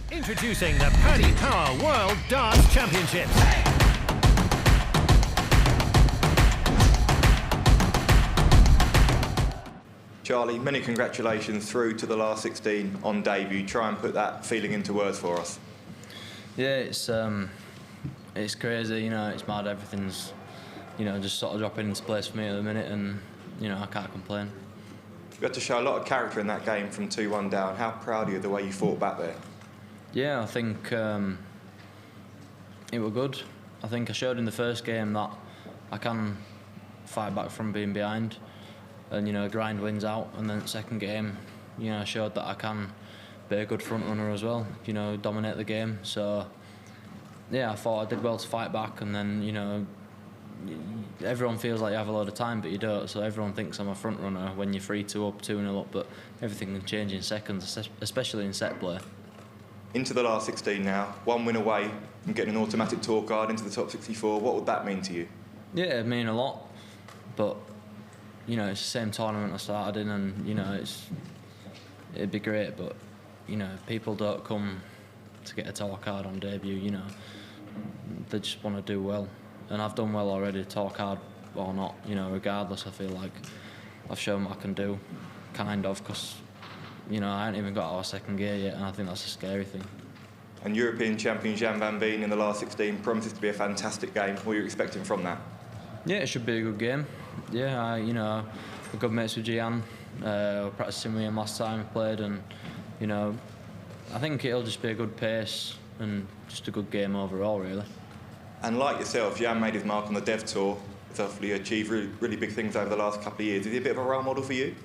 Introducing the Paddy Power World Darts Championship. Charlie, many congratulations through to the last 16 on debut. Try and put that feeling into words for us. Yeah, it's crazy, you know, it's mad, everything's, you know, just sort of dropping into place for me at the minute, and, you know, I can't complain. You had to show a lot of character in that game from 2-1 down. How proud are you of the way you fought back there? Yeah, I think it was good. I think I showed in the first game that I can fight back from being behind and, you know, grind wins out. And then the second game, you know, I showed that I can be a good front runner as well, you know, dominate the game. So, yeah, I thought I did well to fight back, and then, you know, everyone feels like you have a lot of time, but you don't. So everyone thinks I'm a front runner when you're 3-2 up, 2-0 up, but everything can change in seconds, especially in set play. Into the last 16 now, one win away from getting an automatic tour card into the top 64. What would that mean to you? Yeah, it'd mean a lot, but, you know, it's the same tournament I started in, and, you know, it'd be great, but, you know, if people don't come to get a tour card on debut, you know, they just want to do well. And I've done well already, tour card or not, you know, regardless. I feel like I've shown what I can do, kind of, because, you know, I haven't even got our second gear yet, and I think that's a scary thing. And European champion Jan van Veen in the last 16 promises to be a fantastic game. What are you expecting from that? Yeah, it should be a good game. Yeah, you know, we're good mates with Gian. We're practicing with him last time we played, and, you know, I think it'll just be a good pace and just a good game overall, really. And like yourself, Jan made his mark on the Dev Tour. He's hopefully achieved really big things over the last couple of years. Is he a bit of a role model for you?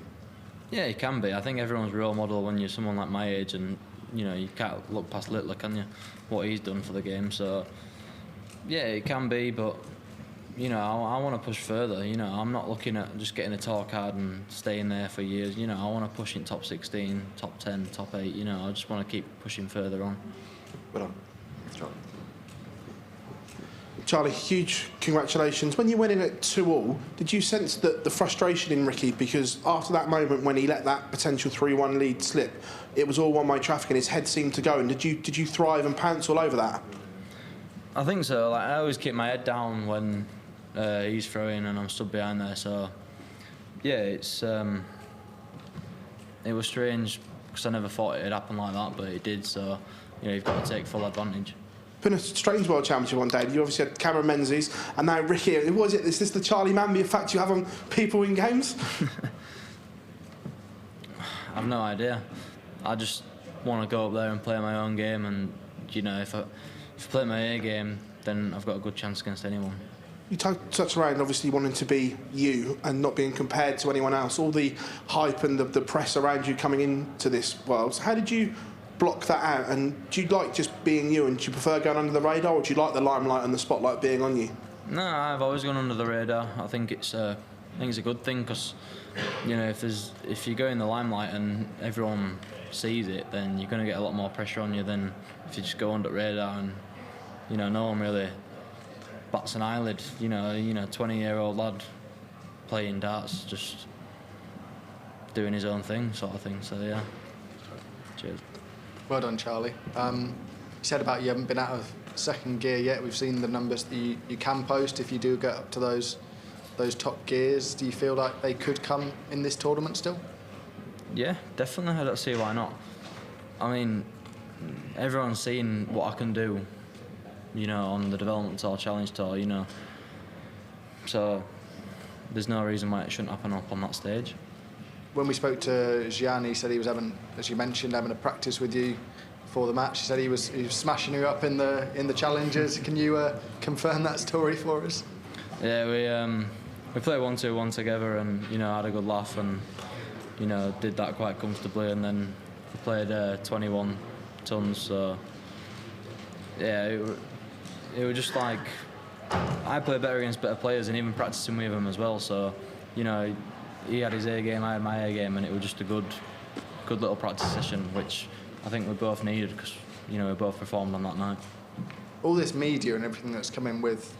Yeah, he can be. I think everyone's a role model when you're someone like my age, and, you know, you can't look past Littler, can you? What he's done for the game. So, yeah, it can be, but, you know, I want to push further. You know, I'm not looking at just getting a tour card and staying there for years. You know, I want to push in top 16, top 10, top 8. You know, I just want to keep pushing further on. Well done. Charlie. Charlie, huge congratulations. When you went in at 2-all, did you sense the frustration in Ricky? Because after that moment when he let that potential 3-1 lead slip, it was all one-way traffic and his head seemed to go. And did you thrive and pants all over that? I think so. Like, I always keep my head down when he's throwing and I'm stood behind there. So, yeah, it was strange because I never thought it'd happen like that, but it did. So, you know, you've got to take full advantage. Been a strange World Championship one day. You obviously had Cameron Menzies and now Ricky. What is it? Is this the Charlie Manby effect you have on people in games? I've no idea. I just want to go up there and play my own game, and, you know, if I play my A game, then I've got a good chance against anyone. You touched around obviously wanting to be you and not being compared to anyone else. All the hype and the press around you coming into this world. So how did you block that out, and do you like just being you, and do you prefer going under the radar, or do you like the limelight and the spotlight being on you? No, I've always gone under the radar. I think it's a good thing, because, you know, if you go in the limelight and everyone sees it, then you're going to get a lot more pressure on you than if you just go under the radar and, you know, no one really bats an eyelid. You know, 20-year-old lad playing darts, just doing his own thing, sort of thing. So yeah, cheers. Well done, Charlie. You said about you haven't been out of second gear yet. We've seen the numbers that you can post if you do get up to those top gears. Do you feel like they could come in this tournament still? Yeah, definitely. I don't see why not. I mean, everyone's seen what I can do, you know, on the development tour, challenge tour, you know. So there's no reason why it shouldn't happen up on that stage. When we spoke to Gian, he said he was having, as you mentioned, having a practice with you before the match. He said he was smashing you up in the challenges. Can you confirm that story for us? Yeah, we played 1-2-1 together, and, you know, had a good laugh, and, you know, did that quite comfortably, and then we played 21 tons. So yeah, it was just like I play better against better players, and even practicing with him as well. So, you know, he had his A game, I had my A game, and it was just a good little practice session, which I think we both needed, because, you know, we both performed on that night. All this media and everything that's come in with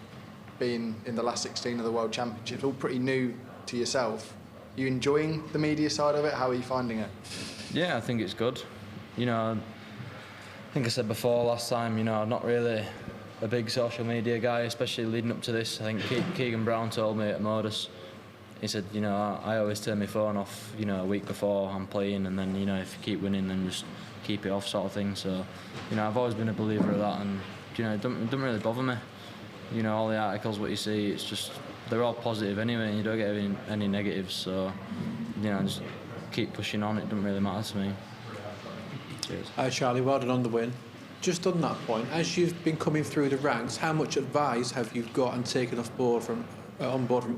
being in the last 16 of the World Championship, it's all pretty new to yourself. Are you enjoying the media side of it? How are you finding it? Yeah, I think it's good. You know, think I said before last time, you know, I'm not really a big social media guy, especially leading up to this. I think Keegan Brown told me at Modus, he said, you know, I always turn my phone off, you know, a week before I'm playing, and then, you know, if you keep winning, then just keep it off, sort of thing. So, you know, I've always been a believer of that, and, you know, it doesn't really bother me. You know, all the articles, what you see, it's just, they're all positive anyway, and you don't get any negatives. So, you know, just keep pushing on. It doesn't really matter to me. Cheers. Charlie, well done on the win. Just on that point, as you've been coming through the ranks, how much advice have you got and taken on board from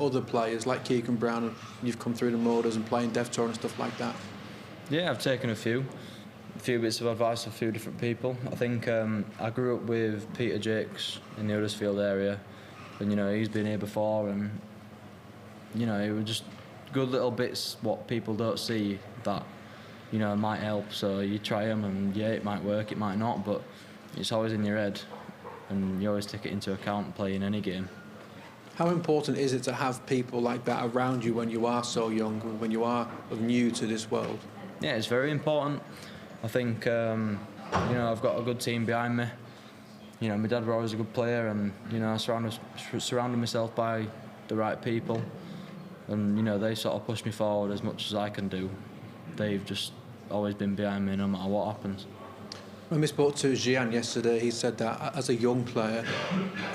other players like Keegan Brown, and you've come through the Motors and playing Dev Tour and stuff like that? Yeah, I've taken a few bits of advice from a few different people. I think I grew up with Peter Jakes in the Huddersfield area, and, you know, he's been here before, and, you know, it was just good little bits what people don't see that, you know, might help. So you try them, and yeah, it might work, it might not, but it's always in your head, and you always take it into account playing any game. How important is it to have people like that around you when you are so young, when you are new to this world? Yeah, it's very important. I think, you know, I've got a good team behind me. You know, my dad was always a good player, and, you know, I surrounded myself by the right people, and, you know, they sort of push me forward as much as I can do. They've just always been behind me no matter what happens. When we spoke to Gian yesterday, he said that as a young player,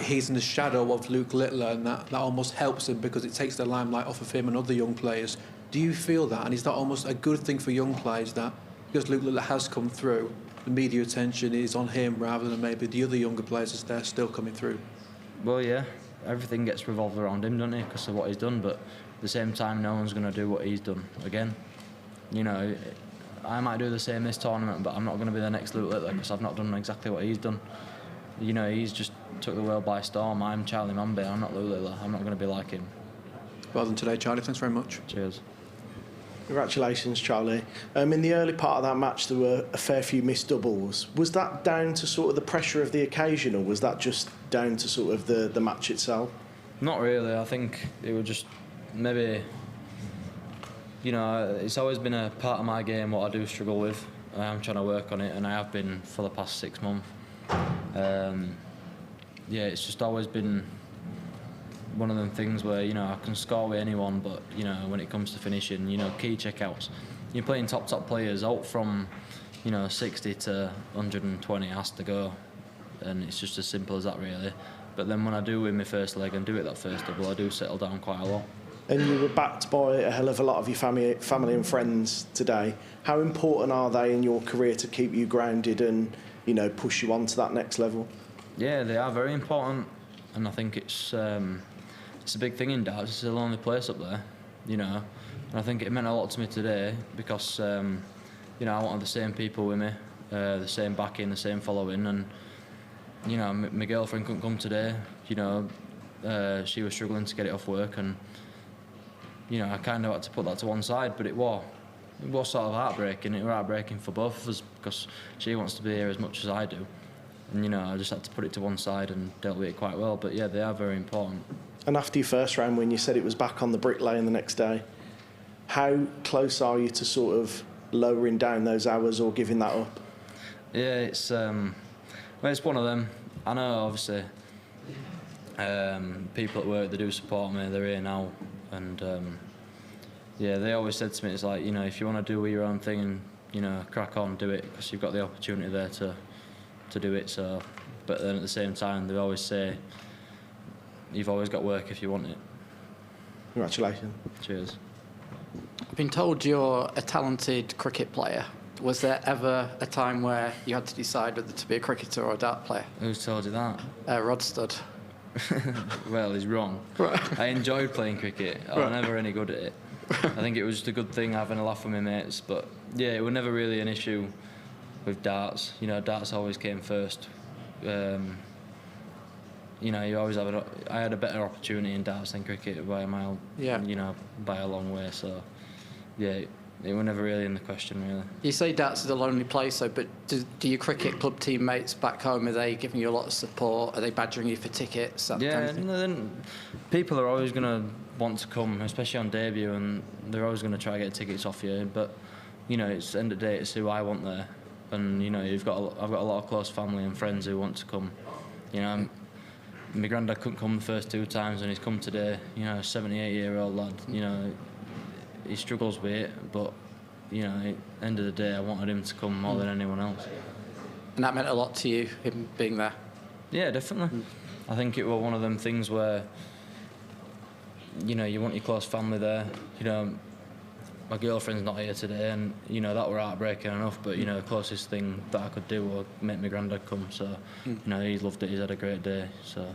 he's in the shadow of Luke Littler, and that almost helps him because it takes the limelight off of him and other young players. Do you feel that? And is that almost a good thing for young players, that because Luke Littler has come through, the media attention is on him rather than maybe the other younger players as they're still coming through? Well, yeah, everything gets revolved around him, doesn't it, because of what he's done, but at the same time, no one's going to do what he's done again. You know, I might do the same this tournament, but I'm not going to be the next Luke Littler because I've not done exactly what he's done. You know, he's just took the world by storm. I'm Charlie Manby, I'm not Luke Littler. I'm not going to be like him. Well done today, Charlie. Thanks very much. Cheers. Congratulations, Charlie. In the early part of that match, there were a fair few missed doubles. Was that down to sort of the pressure of the occasion, or was that just down to sort of the match itself? Not really. I think it was just maybe, you know, it's always been a part of my game what I do struggle with. I am trying to work on it, and I have been for the past 6 months. Yeah, it's just always been one of them things where, you know, I can score with anyone, but, you know, when it comes to finishing, you know, key checkouts, you're playing top players out from, you know, 60 to 120 has to go, and it's just as simple as that, really. But then when I do win my first leg and do it that first double, I do settle down quite a lot. And you were backed by a hell of a lot of your family and friends today. How important are they in your career to keep you grounded and, you know, push you on to that next level? Yeah, they are very important, and I think it's a big thing in darts. It's a lonely place up there, you know, and I think it meant a lot to me today because, you know, I wanted the same people with me, the same backing, the same following, and, you know, my girlfriend couldn't come today, you know, she was struggling to get it off work, and, you know, I kind of had to put that to one side, but it was sort of heartbreaking. It was heartbreaking for both of us because she wants to be here as much as I do. And, you know, I just had to put it to one side and dealt with it quite well. But, yeah, they are very important. And after your first round, when you said it was back on the brick lane the next day, how close are you to sort of lowering down those hours or giving that up? Yeah, it's well, it's one of them. I know, obviously, people at work, they do support me. They're here now. And, yeah, they always said to me, it's like, you know, if you want to do your own thing and, you know, crack on, do it, because you've got the opportunity there to do it. So, but then at the same time, they always say, you've always got work if you want it. Congratulations. Cheers. I've been told you're a talented cricket player. Was there ever a time where you had to decide whether to be a cricketer or a dart player? Who's told you that? Rod Stud. Well, he's wrong. Right. I enjoyed playing cricket. I was never any good at it. I think it was just a good thing having a laugh with my mates. But yeah, it was never really an issue with darts. You know, darts always came first. You know, you always have I had a better opportunity in darts than cricket by a mile. Yeah. You know, by a long way. So yeah, it was never really in the question, really. You say darts is a lonely place, though, but do your cricket club teammates back home, are they giving you a lot of support? Are they badgering you for tickets? That Yeah, kind of thing? then people are always going to want to come, especially on debut, and they're always going to try to get tickets off you. But, you know, it's the end of the day, it's who I want there. and you know I've got a lot of close family and friends who want to come. You know, my granddad couldn't come the first 2 times, and he's come today. You know, a 78-year-old lad. You know, he struggles with it, but you know, at the end of the day, I wanted him to come more than anyone else. And that meant a lot to you, him being there? Yeah, definitely. I think it was one of them things where, you know, you want your close family there. You know, my girlfriend's not here today, and you know that were heartbreaking enough. But you know, the closest thing that I could do was make my granddad come. So, you know, he's loved it. He's had a great day. So.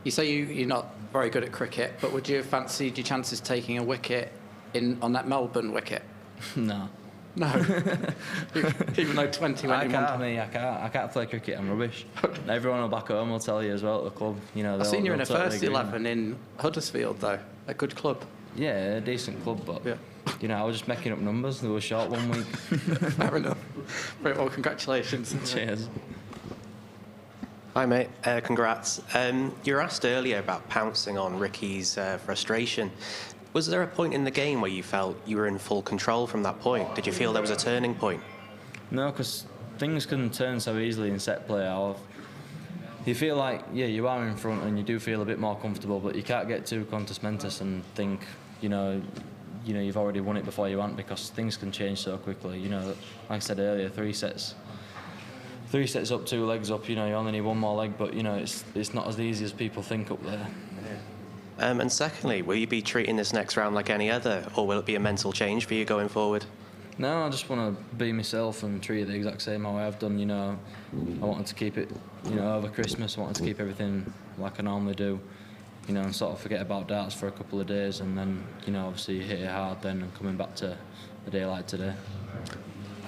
You say you're not very good at cricket, but would you have fancied your chances taking a wicket on that Melbourne wicket? No. No. Even though 20 went in one time. I can't play cricket. I'm rubbish. Everyone will back at home will tell you as well at the club. You know, I've seen you in a totally first 11 in Huddersfield though, a good club. Yeah, a decent club, but yeah. You know, I was just making up numbers. They were short 1 week. Fair enough. Very well, congratulations. Cheers. Hi mate, congrats. You were asked earlier about pouncing on Ricky's frustration. Was there a point in the game where you felt you were in full control from that point? Did you feel there was a turning point? No, because things can turn so easily in set play. You feel like, yeah, you are in front and you do feel a bit more comfortable, but you can't get too contus mentis and think, you know, you've already won it before you want, because things can change so quickly. You know, like I said earlier, 3 sets up, 2 legs up. You know, you only need 1 more leg, but you know, it's not as easy as people think up there. And secondly, will you be treating this next round like any other, or will it be a mental change for you going forward? No, I just want to be myself and treat it the exact same way I've done. You know, I wanted to keep it, you know, over Christmas. I wanted to keep everything like I normally do. You know, and sort of forget about darts for a couple of days, and then, you know, obviously hit it hard then, and coming back to a day like today.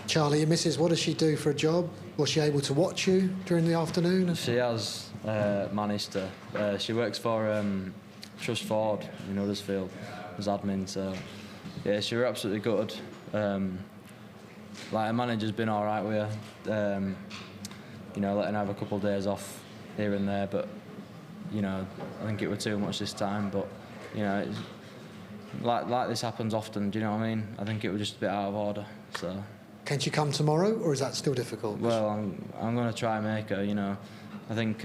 Charlie, your missus, what does she do for a job? Was she able to watch you during the afternoon? She has managed to. She works for Trust Ford in Huddersfield as admin, so yeah, she was absolutely good. Like, her manager's been all right with her. You know, letting her have a couple of days off here and there, but you know, I think it was too much this time. But you know, like this happens often. Do you know what I mean? I think it was just a bit out of order. So. Can she come tomorrow, or is that still difficult? Well, I'm going to try and make her. You know, I think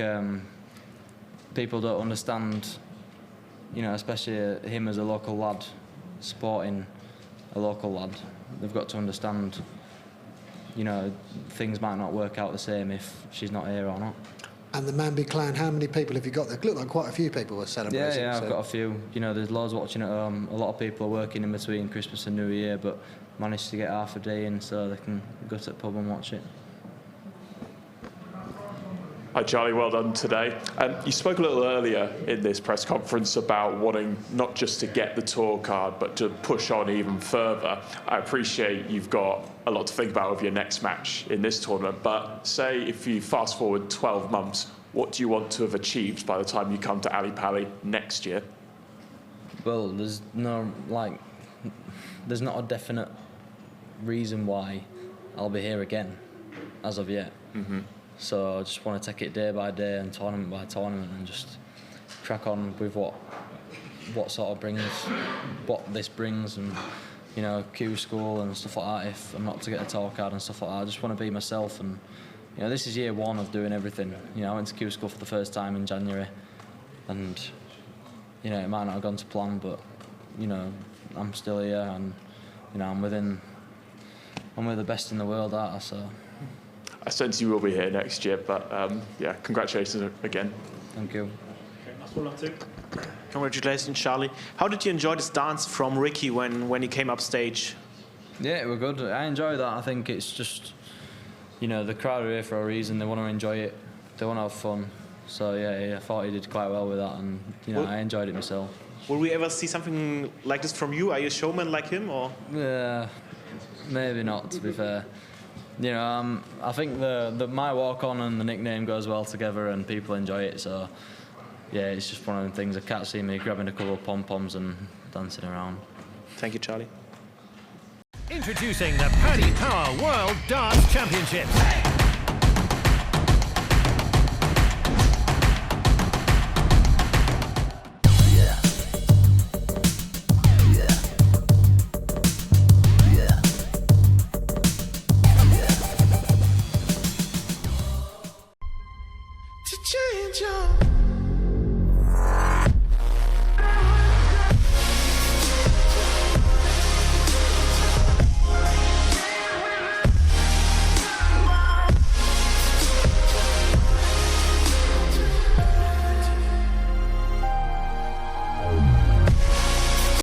people don't understand. You know, especially him as a local lad, supporting a local lad. They've got to understand. You know, things might not work out the same if she's not here or not. And the Manby clan, how many people have you got there? Look like quite a few people were celebrating. Yeah, I've got a few. You know, there's loads watching at home. A lot of people are working in between Christmas and New Year, but managed to get half a day in so they can go to the pub and watch it. Hi Charlie, well done today. You spoke a little earlier in this press conference about wanting not just to get the tour card, but to push on even further. I appreciate you've got a lot to think about with your next match in this tournament, but say if you fast forward 12 months, what do you want to have achieved by the time you come to Ali Pali next year? Well, there's not a definite reason why I'll be here again as of yet. Mm-hmm. So I just want to take it day by day and tournament by tournament and just crack on with what sort of brings, what this brings, and you know, Q school and stuff like that. If I'm not to get a tour card and stuff like that, I just want to be myself. And you know, this is year 1 of doing everything. You know, I went to Q school for the first time in January, and you know, it might not have gone to plan, but you know, I'm still here, and you know, I'm with the best in the world, aren't I? So. I sense you will be here next year, but yeah, congratulations again. Thank you. Congratulations, Charlie. How did you enjoy this dance from Ricky when he came up stage? Yeah, it was good. I enjoy that. I think it's just, you know, the crowd are here for a reason. They want to enjoy it. They want to have fun. So yeah, I thought he did quite well with that, and you know, I enjoyed it myself. Will we ever see something like this from you? Are you a showman like him, or? Yeah, maybe not. To be fair. You know, I think my walk-on and the nickname goes well together, and people enjoy it. So, yeah, it's just one of them things. I can't see me grabbing a couple of pom-poms and dancing around. Thank you, Charlie. Introducing the Paddy Power World Darts Championship. change your